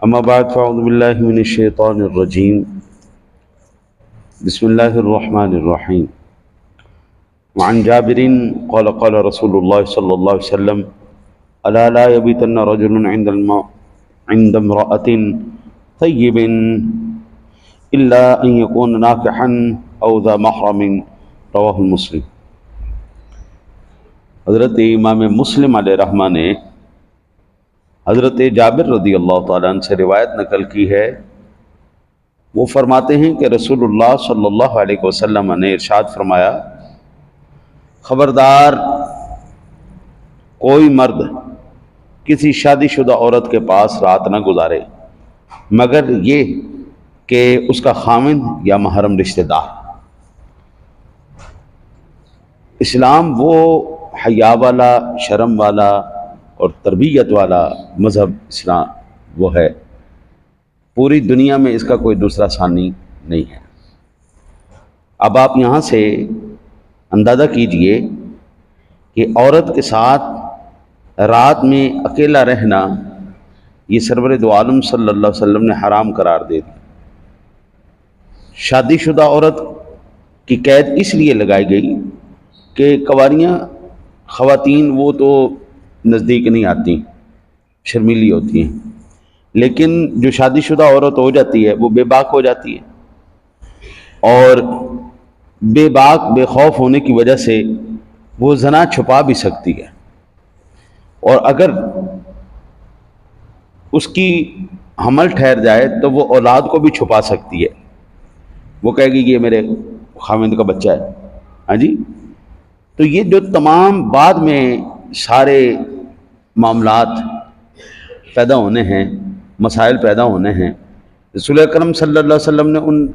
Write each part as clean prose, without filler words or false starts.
اما بعد فاعوذ باللہ من الشیطان الرجیم بسم اللہ الرحمن الرحیم وعن جابر قال قال رسول اللہ صلی اللہ علیہ وسلم الا لا يبيتن رجل عند امرأة طیب الا ان يكون ناكحا او ذا محرم رواہ مسلم۔ حضرت امام مسلم علیہ رحمہ نے حضرت جابر رضی اللہ تعالیٰ عنہ سے روایت نقل کی ہے۔ وہ فرماتے ہیں کہ رسول اللہ صلی اللہ علیہ وسلم نے ارشاد فرمایا، خبردار کوئی مرد کسی شادی شدہ عورت کے پاس رات نہ گزارے مگر یہ کہ اس کا خاوند یا محرم رشتہ دار۔ اسلام وہ حیا والا، شرم والا اور تربیت والا مذہب اسلام وہ ہے، پوری دنیا میں اس کا کوئی دوسرا ثانی نہیں ہے۔ اب آپ یہاں سے اندازہ کیجئے کہ عورت کے ساتھ رات میں اکیلا رہنا یہ سرور دو عالم صلی اللہ علیہ وسلم نے حرام قرار دے دی۔ شادی شدہ عورت کی قید اس لیے لگائی گئی کہ کنواریاں خواتین وہ تو نزدیک نہیں آتی، شرمیلی ہوتی ہیں، لیکن جو شادی شدہ عورت ہو جاتی ہے وہ بے باک ہو جاتی ہے، اور بے باک بے خوف ہونے کی وجہ سے وہ زنا چھپا بھی سکتی ہے، اور اگر اس کی حمل ٹھہر جائے تو وہ اولاد کو بھی چھپا سکتی ہے۔ وہ کہے گی کہ یہ میرے خاوند کا بچہ ہے، ہاں جی۔ تو یہ جو تمام بعد میں سارے معاملات پیدا ہونے ہیں، مسائل پیدا ہونے ہیں، رسول اکرم صلی اللہ علیہ وسلم نے ان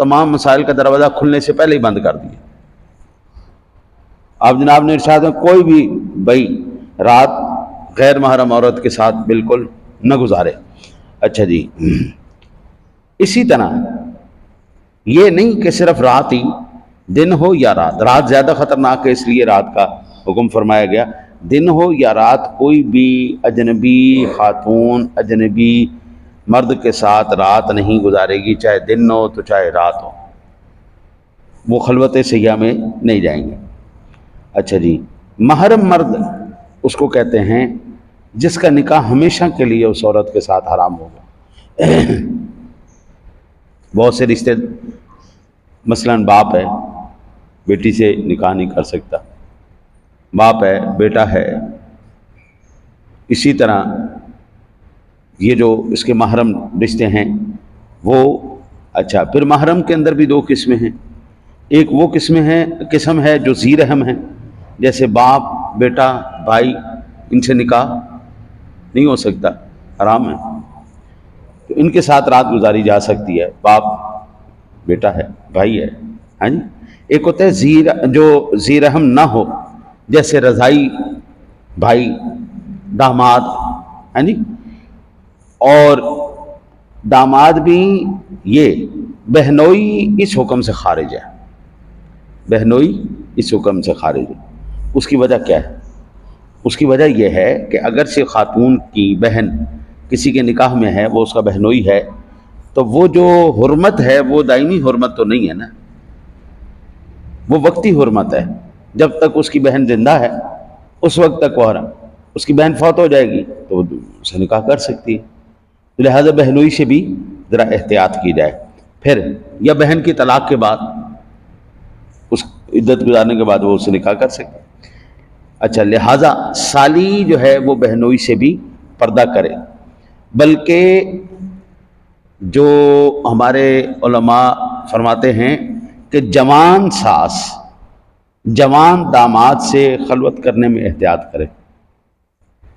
تمام مسائل کا دروازہ کھلنے سے پہلے ہی بند کر دیا۔ آپ جناب نے ارشاد میں کوئی بھی بھائی رات غیر محرم عورت کے ساتھ بالکل نہ گزارے۔ اچھا جی، اسی طرح یہ نہیں کہ صرف رات ہی، دن ہو یا رات، رات زیادہ خطرناک ہے اس لیے رات کا حکم فرمایا گیا، دن ہو یا رات کوئی بھی اجنبی خاتون اجنبی مرد کے ساتھ رات نہیں گزارے گی، چاہے دن ہو تو چاہے رات ہو، وہ خلوت سیاح میں نہیں جائیں گے۔ اچھا جی، محرم مرد اس کو کہتے ہیں جس کا نکاح ہمیشہ کے لیے اس عورت کے ساتھ حرام ہوگا۔ بہت سے رشتے، مثلا باپ ہے بیٹی سے نکاح نہیں کر سکتا، باپ ہے بیٹا ہے، اسی طرح یہ جو اس کے محرم رشتے ہیں وہ۔ اچھا، پھر محرم کے اندر بھی دو قسمیں ہیں، ایک وہ قسم ہے جو ذی رحم ہے، جیسے باپ بیٹا بھائی، ان سے نکاح نہیں ہو سکتا، حرام ہے، تو ان کے ساتھ رات گزاری جا سکتی ہے، باپ بیٹا ہے بھائی ہے، ہاں جی۔ ایک ہوتا ہے جو ذی رحم نہ ہو، جیسے رضائی بھائی، داماد، ہاں جی، اور داماد بھی یہ بہنوئی اس حکم سے خارج ہے، بہنوئی اس حکم سے خارج ہے۔ اس کی وجہ کیا ہے؟ اس کی وجہ یہ ہے کہ اگرچہ خاتون کی بہن کسی کے نکاح میں ہے، وہ اس کا بہنوئی ہے، تو وہ جو حرمت ہے وہ دائمی حرمت تو نہیں ہے نا، وہ وقتی حرمت ہے۔ جب تک اس کی بہن زندہ ہے اس وقت تک وہ حرام، اس کی بہن فوت ہو جائے گی تو وہ اسے نکاح کر سکتی ہے، لہذا بہنوئی سے بھی ذرا احتیاط کی جائے۔ پھر یا بہن کی طلاق کے بعد، اس عدت گزارنے کے بعد وہ اسے نکاح کر سکتی ہے۔ اچھا، لہذا سالی جو ہے وہ بہنوئی سے بھی پردہ کرے، بلکہ جو ہمارے علماء فرماتے ہیں کہ جوان ساس جوان داماد سے خلوت کرنے میں احتیاط کرے۔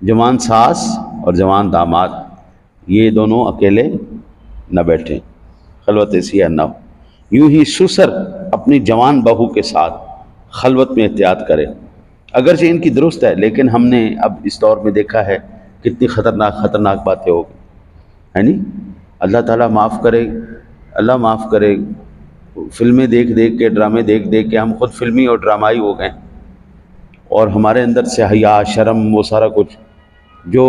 جوان ساس اور جوان داماد یہ دونوں اکیلے نہ بیٹھیں، خلوت سیاح نہ ہو۔ یوں ہی سسر اپنی جوان بہو کے ساتھ خلوت میں احتیاط کرے، اگرچہ ان کی درست ہے، لیکن ہم نے اب اس دور میں دیکھا ہے کتنی خطرناک باتیں ہو گئی، ہے نہیں؟ اللہ تعالیٰ معاف کرے، اللہ معاف کرے۔ فلمیں دیکھ دیکھ کے، ڈرامے دیکھ دیکھ کے ہم خود فلمی اور ڈرامائی ہو گئے، اور ہمارے اندر سے حیا، شرم، وہ سارا کچھ جو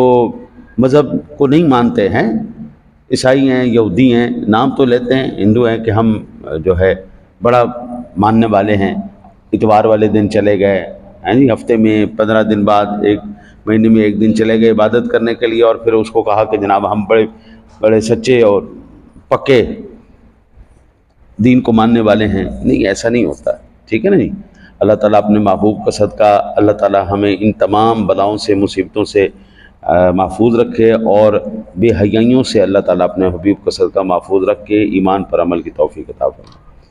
مذہب کو نہیں مانتے ہیں، عیسائی ہیں، یہودی ہیں، نام تو لیتے ہیں، ہندو ہیں کہ ہم جو ہے بڑا ماننے والے ہیں، اتوار والے دن چلے گئے ہیں جی، ہفتے میں 15 دن بعد، ایک مہینے میں ایک دن چلے گئے عبادت کرنے کے لیے، اور پھر اس کو کہا کہ جناب ہم بڑے بڑے سچے اور پکے دین کو ماننے والے ہیں۔ نہیں، ایسا نہیں ہوتا، ٹھیک ہے نا جی۔ اللہ تعالیٰ اپنے محبوب کا صدقہ، اللہ تعالیٰ ہمیں ان تمام بلاؤں سے، مصیبتوں سے محفوظ رکھے، اور بے حیائیوں سے اللہ تعالیٰ اپنے حبیب کا صدقہ محفوظ رکھ کے ایمان پر عمل کی توفیق عطا فرمائے۔